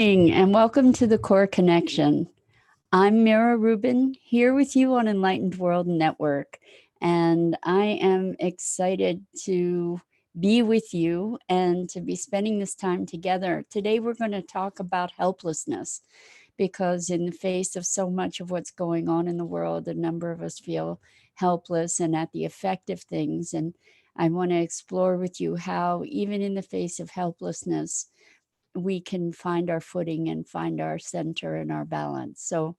And welcome to the Core Connection. I'm Mira Rubin, here with you on Enlightened World Network, and I am excited to be with you and to be spending this time together. Today, we're going to talk about helplessness because, in the face of so much of what's going on in the world, a number of us feel helpless and at the effect of things. And I want to explore with you how, even in the face of helplessness, we can find our footing and find our center and our balance. So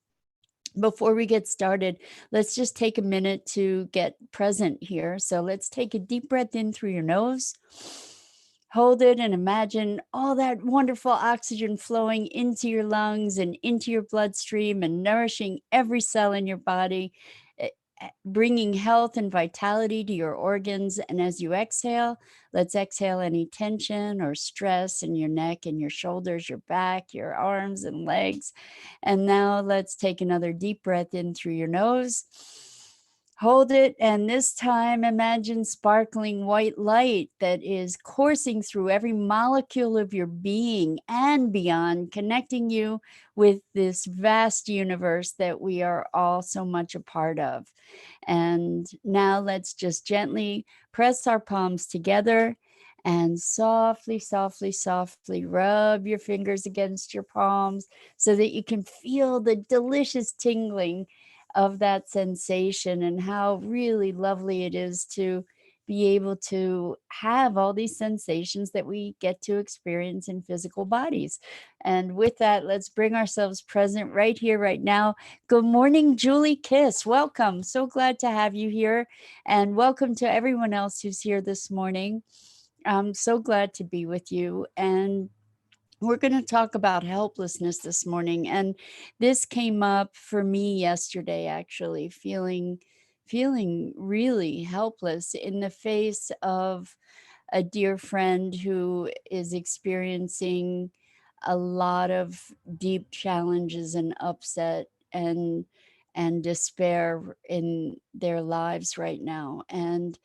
before we get started, let's just take a minute to get present here. So let's take a deep breath in through your nose. Hold it and imagine all that wonderful oxygen flowing into your lungs and into your bloodstream and nourishing every cell in your body, bringing health and vitality to your organs. And as you exhale, let's exhale any tension or stress in your neck and your shoulders, your back, your arms and legs. And now let's take another deep breath in through your nose. Hold it, and this time imagine sparkling white light that is coursing through every molecule of your being and beyond, connecting you with this vast universe that we are all so much a part of. And now let's just gently press our palms together and softly, softly, softly rub your fingers against your palms so that you can feel the delicious tingling of that sensation and how really lovely it is to be able to have all these sensations that we get to experience in physical bodies. And with that, let's bring ourselves present right here, right now. Good morning, Julie Kiss. Welcome. So glad to have you here. And welcome to everyone else who's here this morning. I'm so glad to be with you. And we're going to talk about helplessness this morning. And this came up for me yesterday, actually, feeling really helpless in the face of a dear friend who is experiencing a lot of deep challenges and upset and despair in their lives right now. And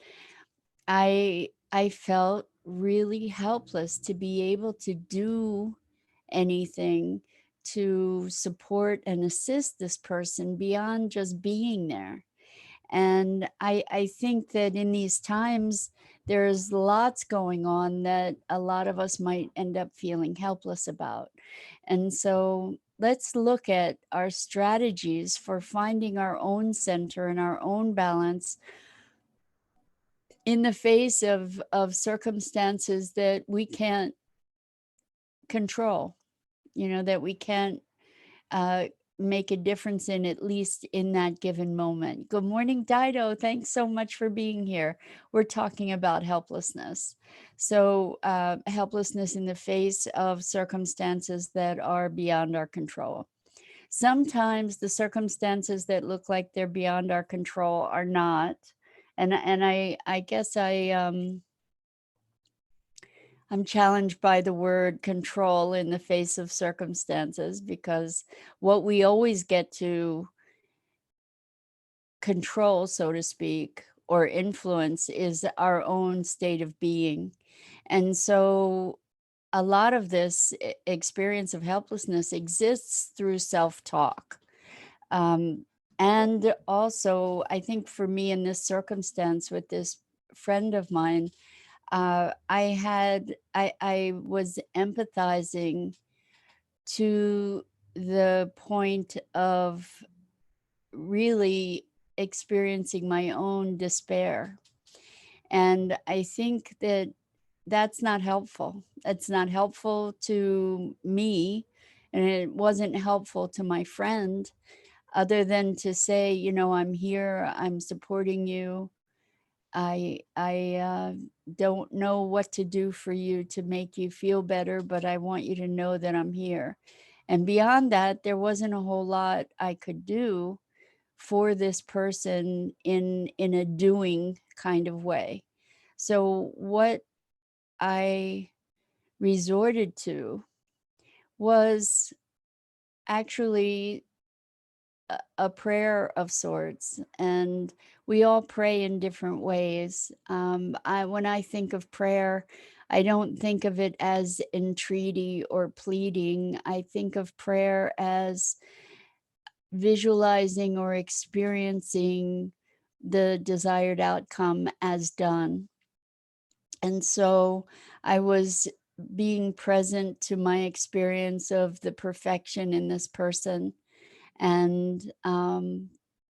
I felt really helpless to be able to do anything to support and assist this person beyond just being there. And I think that in these times, there's lots going on that a lot of us might end up feeling helpless about. And so let's look at our strategies for finding our own center and our own balance in the face of circumstances that we can't control, that we can't uh, make a difference in, at least in that given moment. Good morning, Dido. Thanks so much for being here. We're talking about helplessness. So helplessness in the face of circumstances that are beyond our control. Sometimes the circumstances that look like they're beyond our control are not. And I guess I'm challenged by the word control in the face of circumstances, because what we always get to control, so to speak, or influence is our own state of being. And so a lot of this experience of helplessness exists through self-talk. And also, I think for me in this circumstance with this friend of mine, I was empathizing to the point of really experiencing my own despair. And I think that that's not helpful. It's not helpful to me, and it wasn't helpful to my friend, other than to say, I'm here, I'm supporting you. I don't know what to do for you to make you feel better, but I want you to know that I'm here. And beyond that, there wasn't a whole lot I could do for this person in a doing kind of way. So what I resorted to was actually a prayer of sorts, and we all pray in different ways. When I think of prayer, I don't think of it as entreaty or pleading. I think of prayer as visualizing or experiencing the desired outcome as done. And so I was being present to my experience of the perfection in this person, and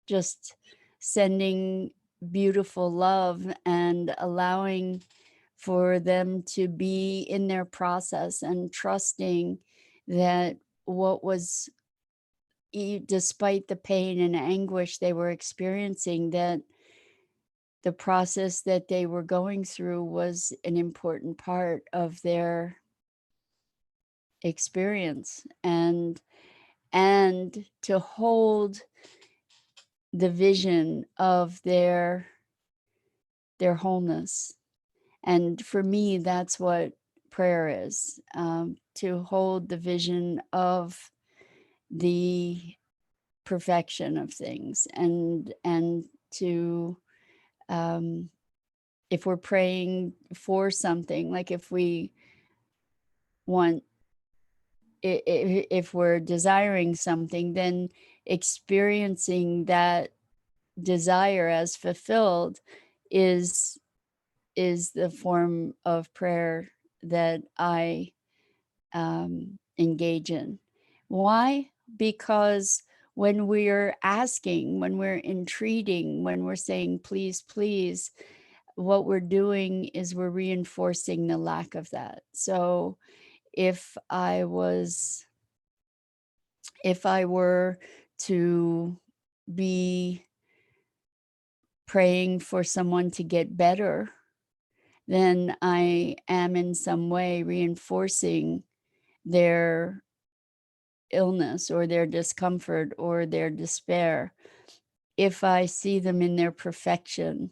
just sending beautiful love and allowing for them to be in their process and trusting that what was despite the pain and anguish they were experiencing, that the process that they were going through was an important part of their experience, and to hold the vision of their wholeness. And for me, that's what prayer is, to hold the vision of the perfection of things, and to if we're praying for something, like if we want if we're desiring something, then experiencing that desire as fulfilled is is the form of prayer that I engage in. Why? Because when we're asking, when we're entreating, when we're saying, please, please, what we're doing is we're reinforcing the lack of that. So if I was, if I were to be praying for someone to get better, then I am in some way reinforcing their illness or their discomfort or their despair. If I see them in their perfection,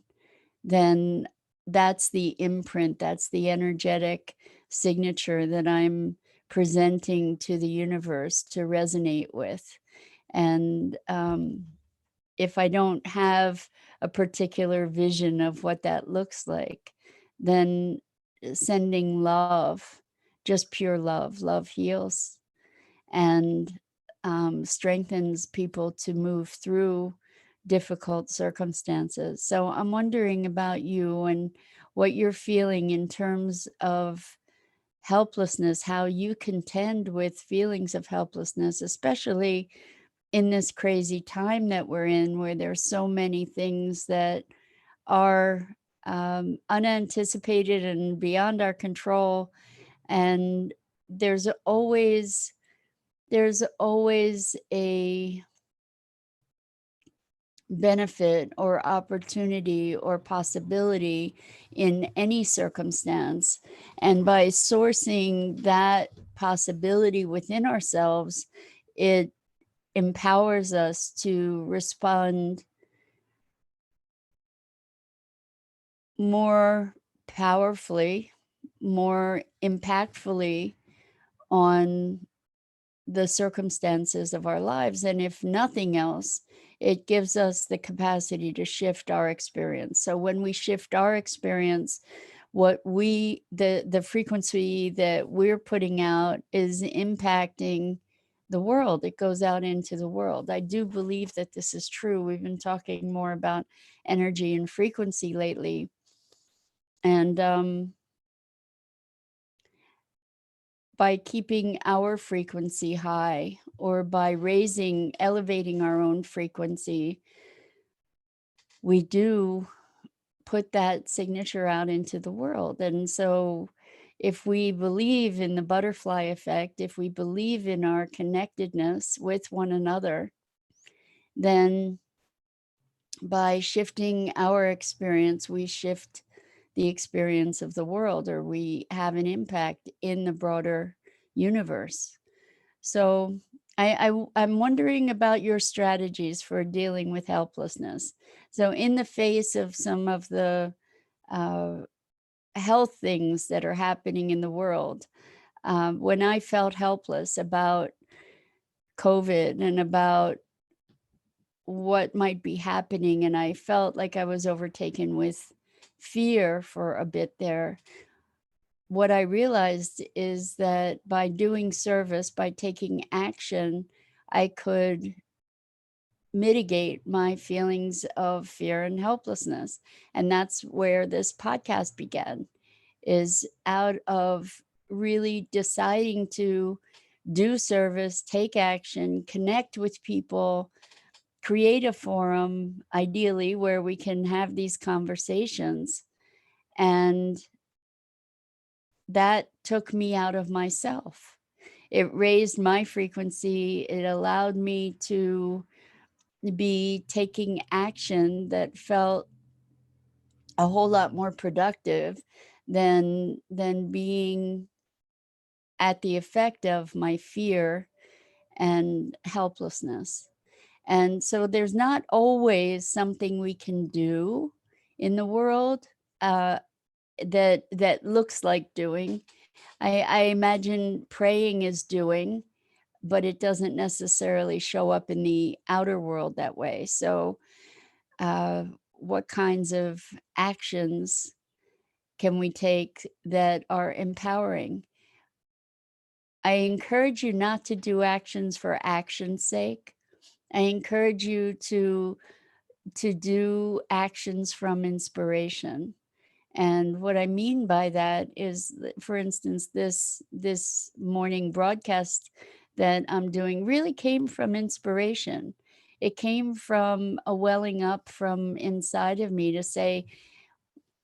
then that's the imprint, that's the energetic signature that I'm presenting to the universe to resonate with. And if I don't have a particular vision of what that looks like, then sending love, just pure love, love heals and strengthens people to move through difficult circumstances. So I'm wondering about you and what you're feeling in terms of helplessness, how you contend with feelings of helplessness, especially in this crazy time that we're in, where there's so many things that are unanticipated and beyond our control. And there's always there's always a benefit or opportunity or possibility in any circumstance. And by sourcing that possibility within ourselves, it empowers us to respond more powerfully, more impactfully on the circumstances of our lives. And if nothing else, it gives us the capacity to shift our experience. So when we shift our experience, what we the frequency that we're putting out is impacting the world. It goes out into the world. I do believe that this is true. We've been talking more about energy and frequency lately. And by keeping our frequency high, or by elevating our own frequency, we do put that signature out into the world. And so if we believe in the butterfly effect, if we believe in our connectedness with one another, then by shifting our experience, we shift the experience of the world, or we have an impact in the broader universe. So I'm wondering about your strategies for dealing with helplessness. So in the face of some of the uh, health things that are happening in the world, when I felt helpless about COVID and about what might be happening, and I felt like I was overtaken with fear for a bit there, what I realized is that by doing service, by taking action, I could mitigate my feelings of fear and helplessness. And that's where this podcast began, is out of really deciding to do service, take action, connect with people, create a forum, ideally, where we can have these conversations. And that took me out of myself. It raised my frequency. It allowed me to be taking action that felt a whole lot more productive than being at the effect of my fear and helplessness. And so there's not always something we can do in the world uh, that looks like doing. I imagine praying is doing, but it doesn't necessarily show up in the outer world that way. So, what kinds of actions can we take that are empowering? I encourage you not to do actions for action's sake. I encourage you to do actions from inspiration. And what I mean by that is, for instance, this morning broadcast that I'm doing really came from inspiration. It came from a welling up from inside of me to say,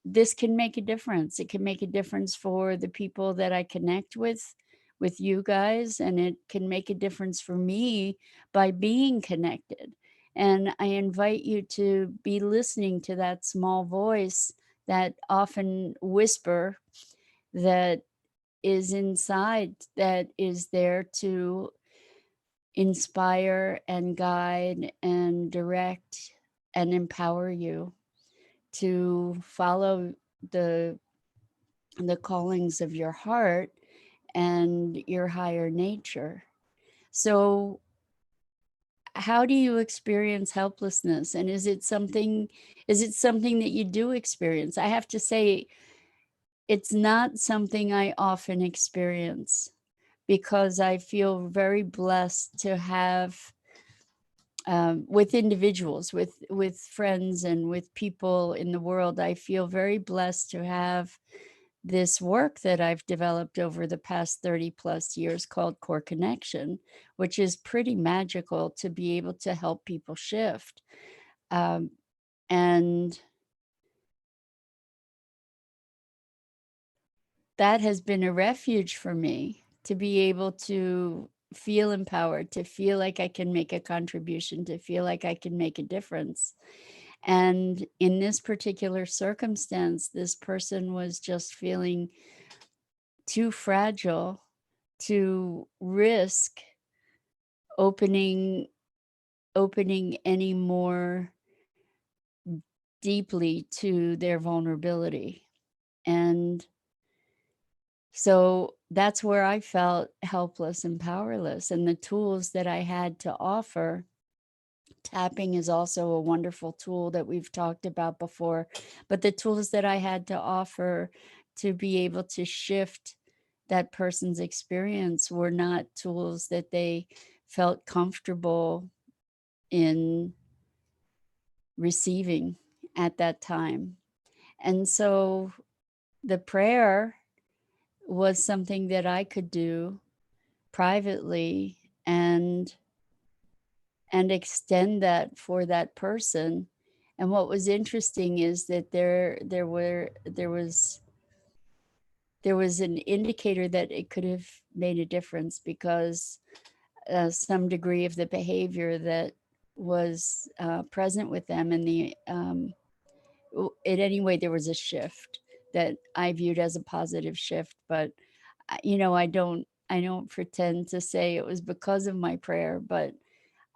this can make a difference. It can make a difference for the people that I connect with you guys, and it can make a difference for me by being connected. And I invite you to be listening to that small voice, that often whisper that is inside, that is there to inspire and guide and direct and empower you to follow the the callings of your heart and your higher nature. So, how do you experience helplessness, and is it something that you do experience? I have to say, it's not something I often experience, because I feel very blessed to have, with individuals, with friends, and with people in the world. I feel very blessed to have this work that I've developed over the past 30 plus years called Core Connection, which is pretty magical to be able to help people shift. Um, and that has been a refuge for me, to be able to feel empowered, to feel like I can make a contribution, to feel like I can make a difference. And in this particular circumstance, this person was just feeling too fragile to risk opening opening any more deeply to their vulnerability. And so that's where I felt helpless and powerless. And the tools that I had to offer, tapping is also a wonderful tool that we've talked about before, but the tools that I had to offer to be able to shift that person's experience were not tools that they felt comfortable in receiving at that time. And so the prayer was something that I could do privately, and extend that for that person. And what was interesting is that there was an indicator that it could have made a difference, because some degree of the behavior that was present with them, and in any way, there was a shift that I viewed as a positive shift. But I don't pretend to say it was because of my prayer, but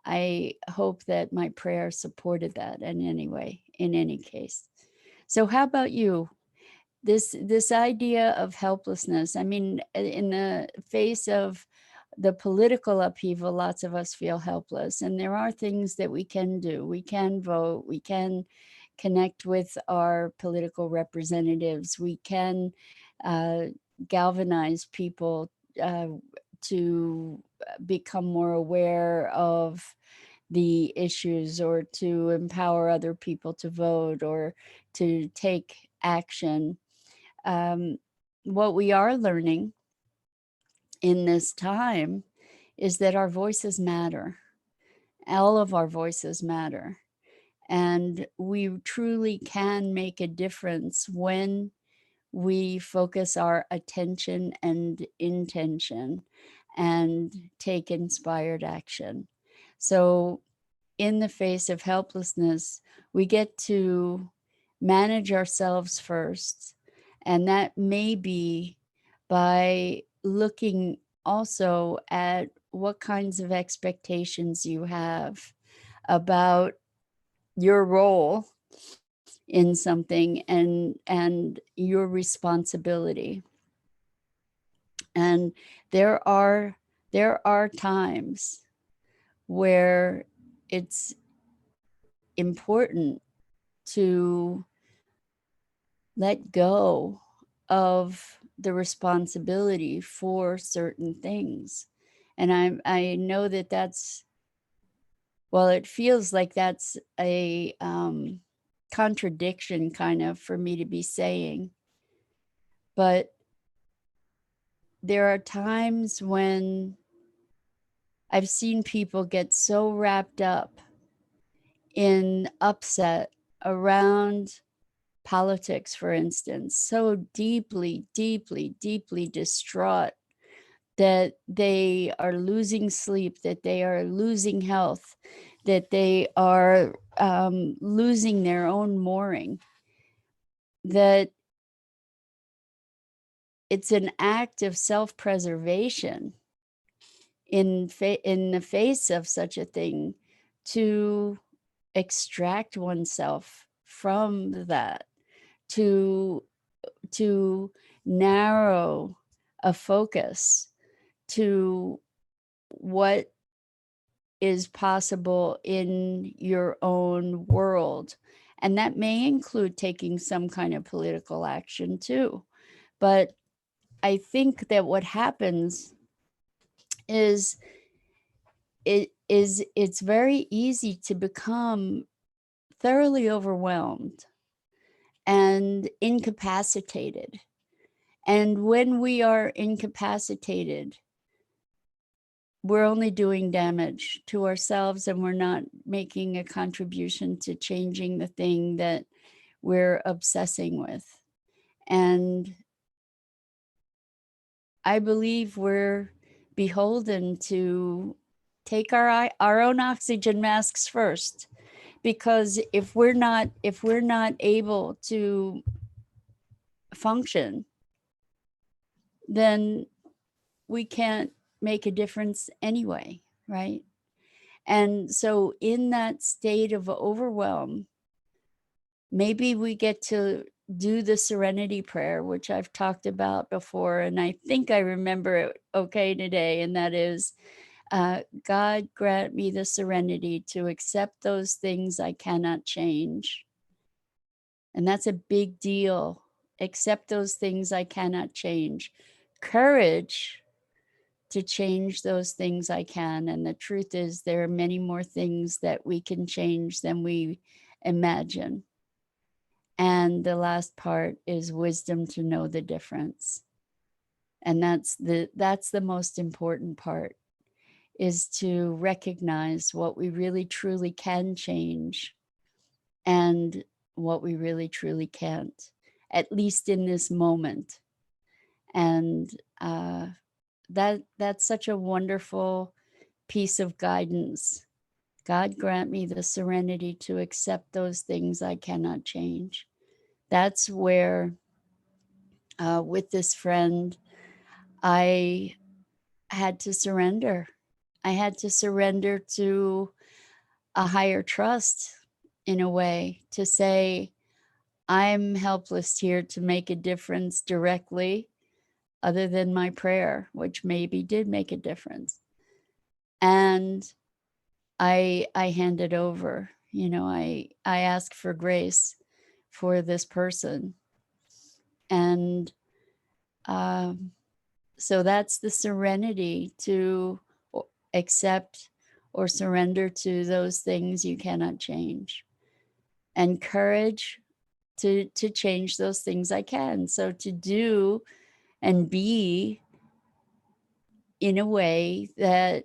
I hope that my prayer supported that in any way, in any case. So how about you? This idea of helplessness, I mean, in the face of the political upheaval, lots of us feel helpless, and there are things that we can do. We can vote, we can connect with our political representatives, we can galvanize people to become more aware of the issues, or to empower other people to vote or to take action. What we are learning in this time is that our voices matter. All of our voices matter. And we truly can make a difference when we focus our attention and intention and take inspired action. So, in the face of helplessness, we get to manage ourselves first. And that may be by looking also at what kinds of expectations you have about your role in something, and your responsibility. And there are times where it's important to let go of the responsibility for certain things. And I know that that's, well, it feels like that's a contradiction kind of for me to be saying. But there are times when I've seen people get so wrapped up in upset around politics, for instance, so deeply, deeply, deeply distraught that they are losing sleep, that they are losing health, that they are losing their own mooring, that it's an act of self-preservation in the face of such a thing to extract oneself from that, to narrow a focus to what is possible in your own world. And that may include taking some kind of political action too. But I think that what happens is it's very easy to become thoroughly overwhelmed and incapacitated. And when we are incapacitated, we're only doing damage to ourselves, and we're not making a contribution to changing the thing that we're obsessing with. And I believe we're beholden to take our own oxygen masks first, because if we're not able to function, then we can't make a difference anyway, right? And so in that state of overwhelm, maybe we get to do the serenity prayer, which I've talked about before, and I think I remember it okay today, and that is, God grant me the serenity to accept those things I cannot change. And that's a big deal. Accept those things I cannot change. Courage to change those things I can. And the truth is, there are many more things that we can change than we imagine. And the last part is wisdom to know the difference. And that's the most important part, is to recognize what we really truly can change and what we really truly can't, at least in this moment. And that's such a wonderful piece of guidance. God grant me the serenity to accept those things I cannot change. That's where, with this friend, I had to surrender. I had to surrender to a higher trust, in a way, to say, I'm helpless here to make a difference directly, other than my prayer, which maybe did make a difference. And I hand it over. I ask for grace for this person. And So that's the serenity to accept or surrender to those things you cannot change, and courage to change those things I can. So to do and be in a way that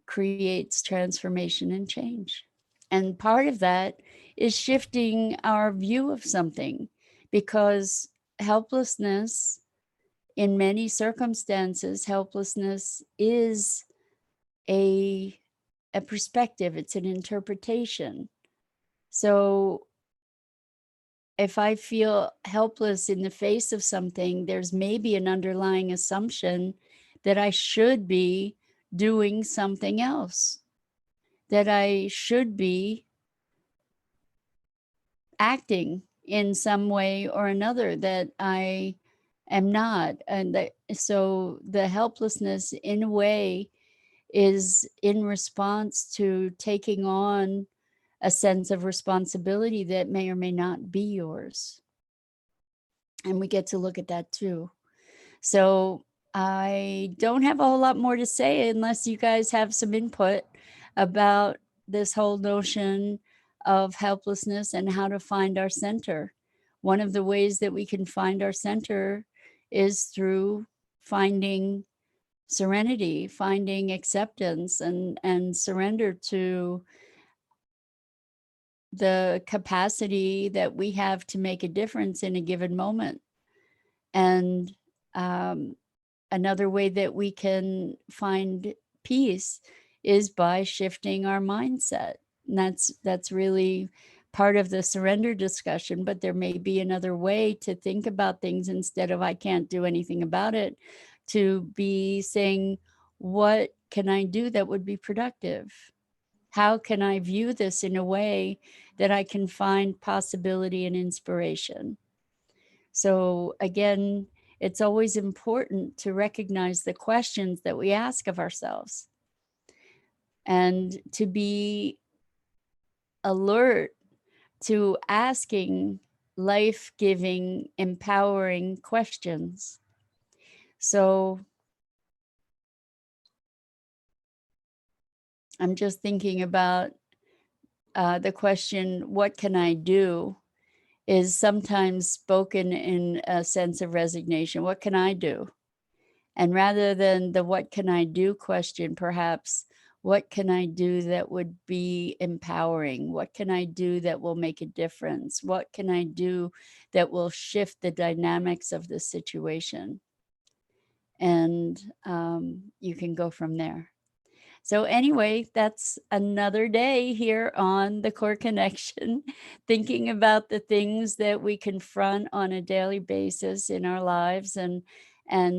creates transformation and change. And part of that is shifting our view of something, because helplessness, in many circumstances, helplessness is a perspective, it's an interpretation. So if I feel helpless in the face of something, there's maybe an underlying assumption that I should be doing something else, that I should be acting in some way or another that I am not. And so the helplessness, in a way, is in response to taking on a sense of responsibility that may or may not be yours. And we get to look at that too. So I don't have a whole lot more to say unless you guys have some input about this whole notion of helplessness and how to find our center. One of the ways that we can find our center is through finding serenity, finding acceptance, and surrender to the capacity that we have to make a difference in a given moment. And another way that we can find peace is by shifting our mindset. And that's really part of the surrender discussion, but there may be another way to think about things instead of I can't do anything about it, to be saying, what can I do that would be productive? How can I view this in a way that I can find possibility and inspiration? So again, it's always important to recognize the questions that we ask of ourselves and to be alert to asking life-giving, empowering questions. So I'm just thinking about the question, what can I do, is sometimes spoken in a sense of resignation. What can I do? And rather than the what can I do question, perhaps, what can I do that would be empowering? What can I do that will make a difference? What can I do that will shift the dynamics of the situation? And you can go from there. So anyway, that's another day here on the Core Connection, thinking about the things that we confront on a daily basis in our lives, and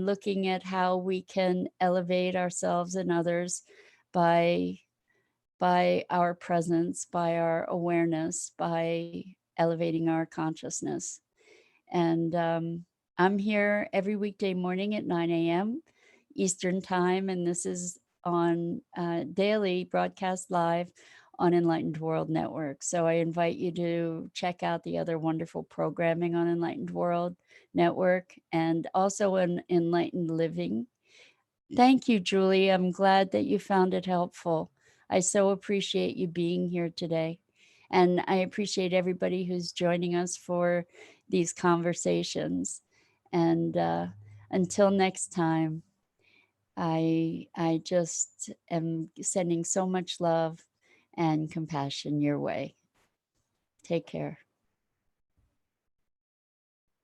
looking at how we can elevate ourselves and others by our presence, by our awareness, by elevating our consciousness. And I'm here every weekday morning at 9 a.m. Eastern Time, and this is on daily broadcast live on Enlightened World Network. So I invite you to check out the other wonderful programming on Enlightened World Network, and also on Enlightened Living. Thank you, Julie. I'm glad that you found it helpful. I so appreciate you being here today. And I appreciate everybody who's joining us for these conversations. And until next time, I just am sending so much love and compassion your way. Take care.